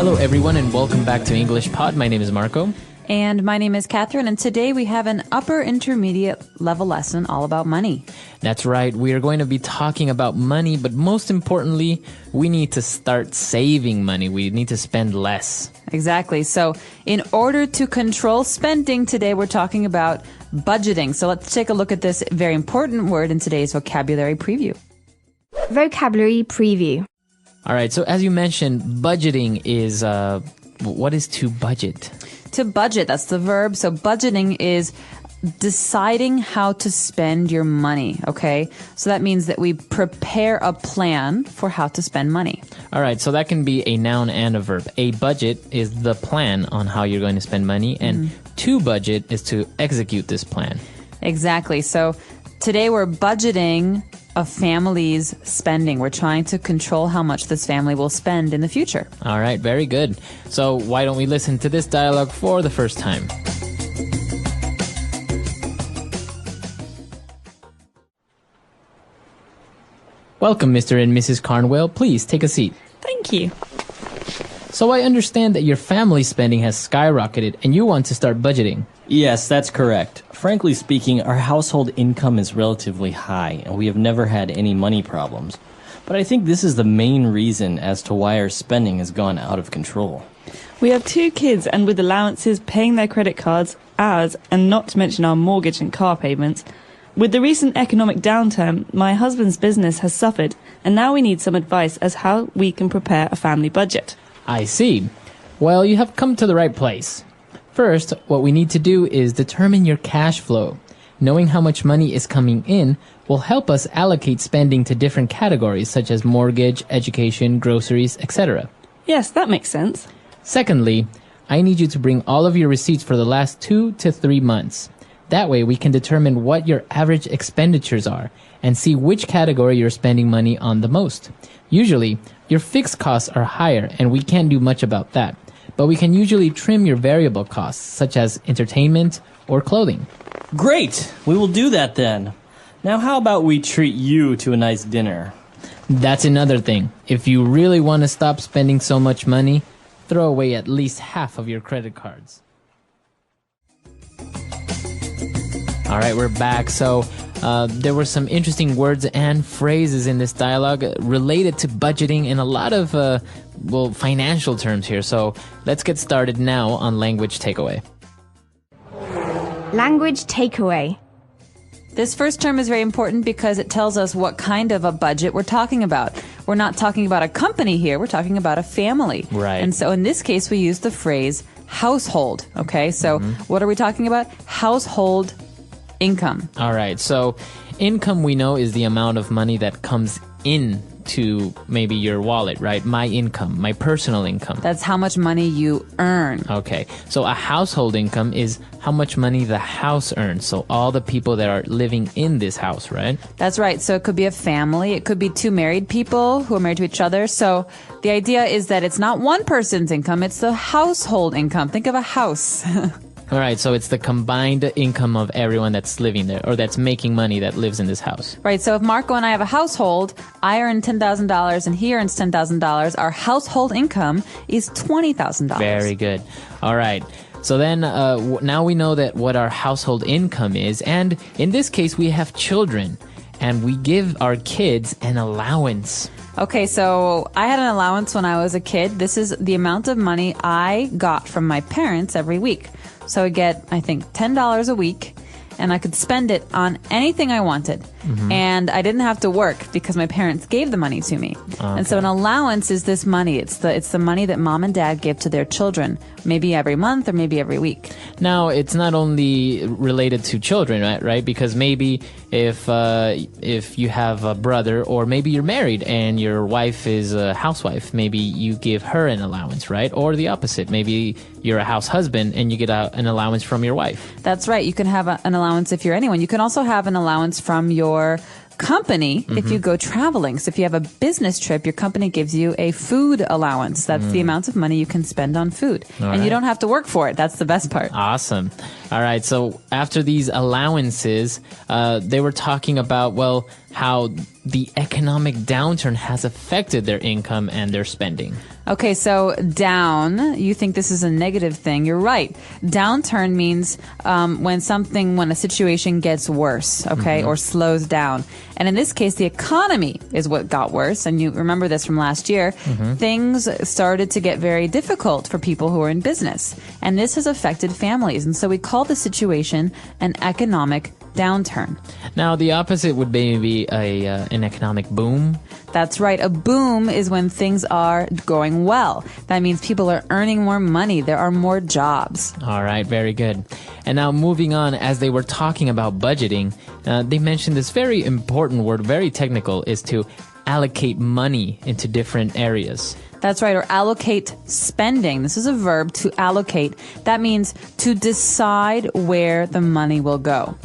Hello, everyone, and welcome back to English Pod. My name is Marco. And my name is Catherine, and today we have an upper intermediate level lesson all about money. That's right. We are going to be talking about money, but most importantly, we need to start saving money. We need to spend less. Exactly. So in order to control spending, today we're talking about budgeting. So let's take a look at this very important word in today's vocabulary preview. Vocabulary preview. All right. So as you mentioned, budgeting is, what is to budget? To budget, that's the verb. So budgeting is deciding how to spend your money, okay? So that means that we prepare a plan for how to spend money. All right, so that can be a noun and a verb. A budget is the plan on how you're going to spend money, and to budget is to execute this plan. Exactly. So today we're budgeting a family's spending. We're trying to control how much this family will spend in the future. All right, very good. So why don't we listen to this dialogue for the first time? Welcome, Mr. and Mrs. Carnwell. Please take a seat. Thank you. So I understand that your family spending has skyrocketed and you want to start budgeting. Yes, that's correct. Frankly speaking, our household income is relatively high, and we have never had any money problems. But I think this is the main reason as to why our spending has gone out of control. We have 2 kids, and with allowances, paying their credit cards, ours, and not to mention our mortgage and car payments, with the recent economic downturn, my husband's business has suffered, and now we need some advice as how we can prepare a family budget. I see. Well, you have come to the right place. First, what we need to do is determine your cash flow. Knowing how much money is coming in will help us allocate spending to different categories such as mortgage, education, groceries, etc. Yes, that makes sense. Secondly, I need you to bring all of your receipts for the last 2 to 3 months. That way we can determine what your average expenditures are and see which category you're spending money on the most. Usually, your fixed costs are higher and we can't do much about that. But we can usually trim your variable costs, such as entertainment or clothing. Great! We will do that then. Now how about we treat you to a nice dinner? That's another thing. If you really want to stop spending so much money, throw away at least half of your credit cards. All right, we're back. So there were some interesting words and phrases in this dialogue related to budgeting and a lot of, financial terms here. So let's get started now on language takeaway. Language takeaway. This first term is very important because it tells us what kind of a budget we're talking about. We're not talking about a company here. We're talking about a family. Right. And so in this case, we use the phrase household. Okay, so what are we talking about? Household income. All right. So income, we know, is the amount of money that comes in to maybe your wallet, right? My income, my personal income. That's how much money you earn. Okay. So a household income is how much money the house earns. So all the people that are living in this house, right? That's right. So it could be a family. It could be 2 married people who are married to each other. So the idea is that it's not one person's income. It's the household income. Think of a house. All right, so it's the combined income of everyone that's living there or that's making money that lives in this house. Right, so if Marco and I have a household, I earn $10,000 and he earns $10,000. Our household income is $20,000. Very good. All right. So then now we know that what our household income is. And in this case, we have children and we give our kids an allowance. Okay, so I had an allowance when I was a kid. This is the amount of money I got from my parents every week. So I get, I think, $10 a week, and I could spend it on anything I wanted. And I didn't have to work because my parents gave the money to me. Okay. And so an allowance is this money. It's the money that mom and dad give to their children, maybe every month or maybe every week. Now, it's not only related to children, right? Because maybe if you have a brother or maybe you're married and your wife is a housewife, maybe you give her an allowance, right? Or the opposite. Maybe you're a house husband and you get an allowance from your wife. That's right. You can have an allowance if you're anyone. You can also have an allowance from your company if you go traveling. So if you have a business trip, your company gives you a food allowance. That's the amount of money you can spend on food. And you don't have to work for it. That's the best part. Awesome. All right. So after these allowances, they were talking about, well, how the economic downturn has affected their income and their spending? Okay, so down, you think this is a negative thing. You're right. Downturn means when a situation gets worse, okay, or slows down. And in this case, the economy is what got worse. And you remember this from last year. Things started to get very difficult for people who are in business. And this has affected families. And so we call the situation an economic downturn. Now, the opposite would maybe an economic boom. That's right. A boom is when things are going well. That means people are earning more money. There are more jobs. All right, very good. And now moving on, as they were talking about budgeting, they mentioned this very important word, very technical, is to allocate money into different areas. That's right, or allocate spending. This is a verb, to allocate. That means to decide where the money will go.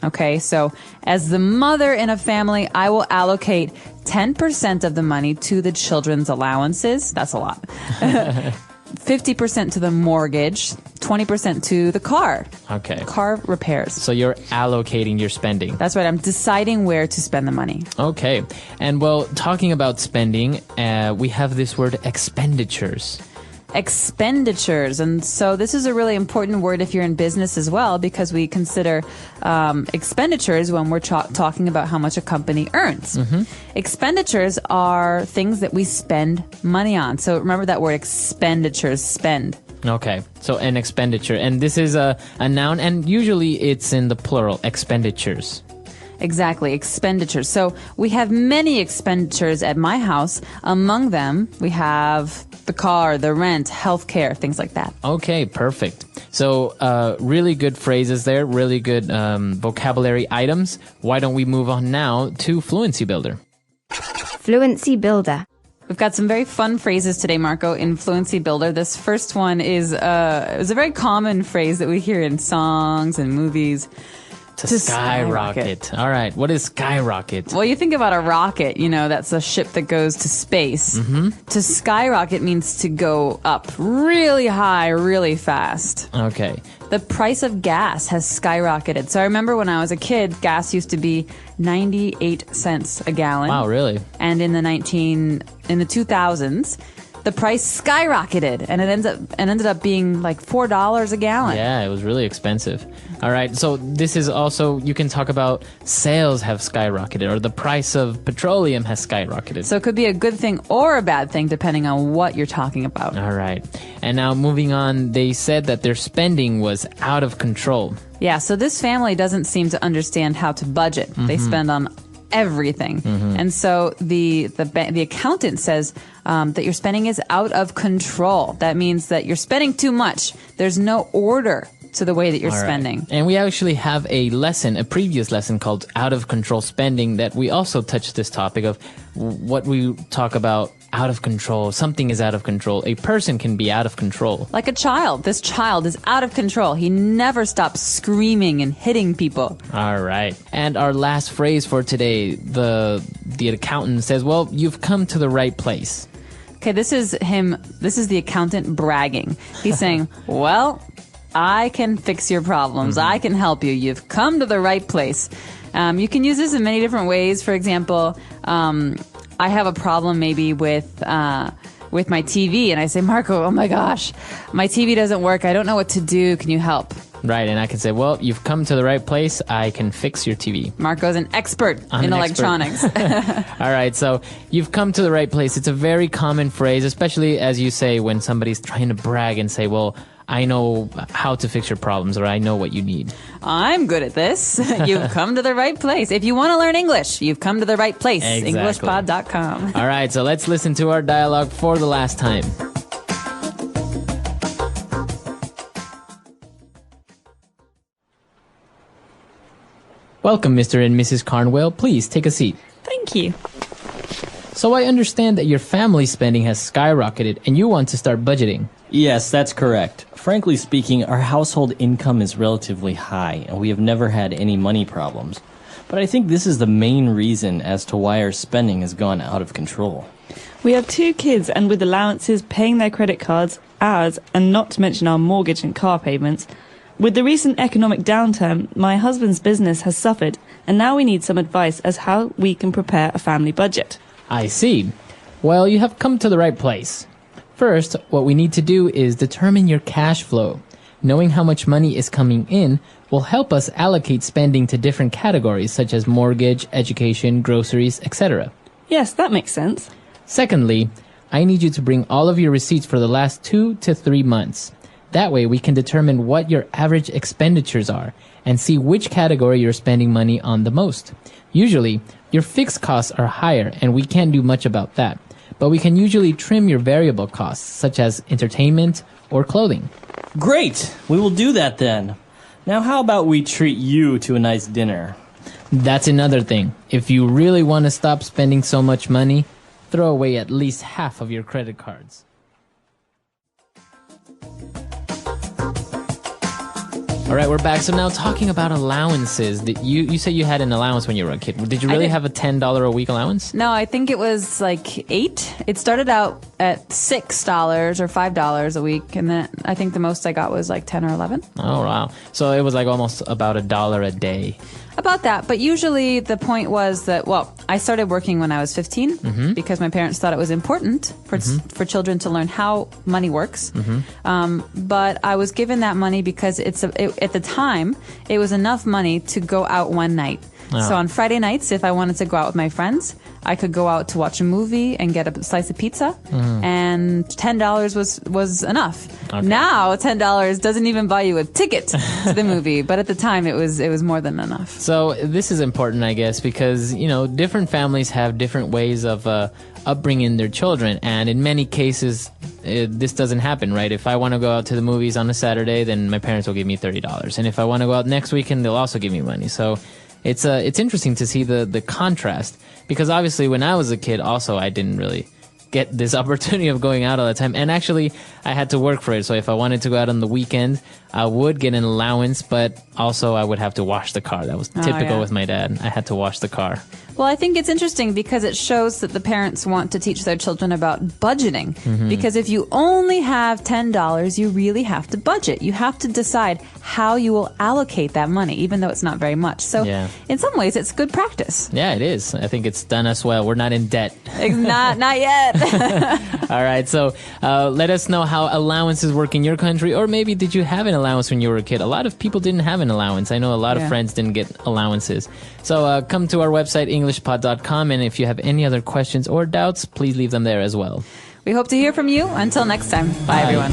Okay, so as the mother in a family, I will allocate 10% of the money to the children's allowances. That's a lot. 50% to the mortgage, 20% to the car. Okay. Car repairs. So you're allocating your spending. That's right. I'm deciding where to spend the money. Okay. And well, talking about spending, we have this word expenditures. Expenditures. And so this is a really important word if you're in business as well, because we consider expenditures when we're talking about how much a company earns. Expenditures are things that we spend money on. So remember that word expenditures, spend. Okay, so an expenditure. And this is a noun, and usually it's in the plural, expenditures. Exactly, expenditures. So we have many expenditures at my house. Among them, we have the car, the rent, healthcare, things like that. Okay, perfect. So really good phrases there, really good vocabulary items. Why don't we move on now to Fluency Builder? Fluency Builder. We've got some very fun phrases today, Marco, in Fluency Builder. This first one is a very common phrase that we hear in songs and movies. To skyrocket. All right. What is skyrocket? Well, you think about a rocket, that's a ship that goes to space. To skyrocket means to go up really high, really fast. Okay. The price of gas has skyrocketed. So I remember when I was a kid, gas used to be 98 cents a gallon. Wow, really? And in the 2000s, the price skyrocketed, and it ended up being like $4 a gallon. Yeah, it was really expensive. All right, so this is also, you can talk about sales have skyrocketed, or the price of petroleum has skyrocketed. So it could be a good thing or a bad thing, depending on what you're talking about. All right. And now moving on, they said that their spending was out of control. Yeah, so this family doesn't seem to understand how to budget. They spend on everything. And so the accountant says that your spending is out of control. That means that you're spending too much. There's no order to the way that you're spending. And we actually have a previous lesson called Out of Control Spending, that we also touched this topic of what we talk about out of control. Something is out of control. A person can be out of control. Like a child. This child is out of control. He never stops screaming and hitting people. All right. And our last phrase for today, the accountant says, well, you've come to the right place. Okay, this is the accountant bragging. He's saying, well, I can fix your problems. I can help you. You've come to the right place. You can use this in many different ways. For example, I have a problem maybe with my TV, and I say, Marco, oh my gosh, my TV doesn't work. I don't know what to do. Can you help? Right, and I can say, well, you've come to the right place. I can fix your TV. Marco's an expert in electronics. All right, so you've come to the right place. It's a very common phrase, especially as you say when somebody's trying to brag and say, well, I know how to fix your problems, or I know what you need. I'm good at this. You've come to the right place. If you want to learn English, you've come to the right place. Exactly. Englishpod.com. All right, so let's listen to our dialogue for the last time. Welcome, Mr. and Mrs. Carnwell. Please take a seat. Thank you. So I understand that your family spending has skyrocketed and you want to start budgeting. Yes, that's correct. Frankly speaking, our household income is relatively high, and we have never had any money problems. But I think this is the main reason as to why our spending has gone out of control. We have 2 kids, and with allowances, paying their credit cards, ours, and not to mention our mortgage and car payments, with the recent economic downturn, my husband's business has suffered, and now we need some advice as how we can prepare a family budget. I see. Well, you have come to the right place. First, what we need to do is determine your cash flow. Knowing how much money is coming in will help us allocate spending to different categories such as mortgage, education, groceries, etc. Yes, that makes sense. Secondly, I need you to bring all of your receipts for the last 2 to 3 months. That way we can determine what your average expenditures are and see which category you're spending money on the most. Usually, your fixed costs are higher and we can't do much about that, but we can usually trim your variable costs such as entertainment or clothing. Great! We will do that then. Now how about we treat you to a nice dinner? That's another thing. If you really want to stop spending so much money, throw away at least half of your credit cards. All right, we're back. So now talking about allowances. You said you had an allowance when you were a kid. Did you really have a $10 a week allowance? No, I think it was like $8. It started out at $6 or $5 a week, and then I think the most I got was like 10 or 11. Oh, wow. So it was like almost about $1 a day. About that, but usually the point was that, well, I started working when I was 15 because my parents thought it was important for children to learn how money works. But I was given that money because at the time, it was enough money to go out one night. So on Friday nights, if I wanted to go out with my friends, I could go out to watch a movie and get a slice of pizza, and $10 was enough. Okay. Now $10 doesn't even buy you a ticket to the movie, but at the time it was more than enough. So this is important, I guess, because, different families have different ways of upbringing their children, and in many cases, this doesn't happen, right? If I want to go out to the movies on a Saturday, then my parents will give me $30, and if I want to go out next weekend, they'll also give me money. So it's interesting to see the contrast, because obviously when I was a kid, also I didn't really get this opportunity of going out all the time, and actually I had to work for it. So if I wanted to go out on the weekend, I would get an allowance, but also I would have to wash the car. That was typical with my dad. I had to wash the car. Well, I think it's interesting because it shows that the parents want to teach their children about budgeting. Because if you only have $10, you really have to budget. You have to decide how you will allocate that money, even though it's not very much. So in some ways, it's good practice. Yeah, it is. I think it's done us well. We're not in debt. Not yet. All right. So let us know how allowances work in your country, or maybe did you have an allowance when you were a kid? A lot of people didn't have an allowance. I know a lot of friends didn't get allowances. So come to our website, EnglishPod.com, and if you have any other questions or doubts, please leave them there as well. We hope to hear from you. Until next time. Bye. Everyone.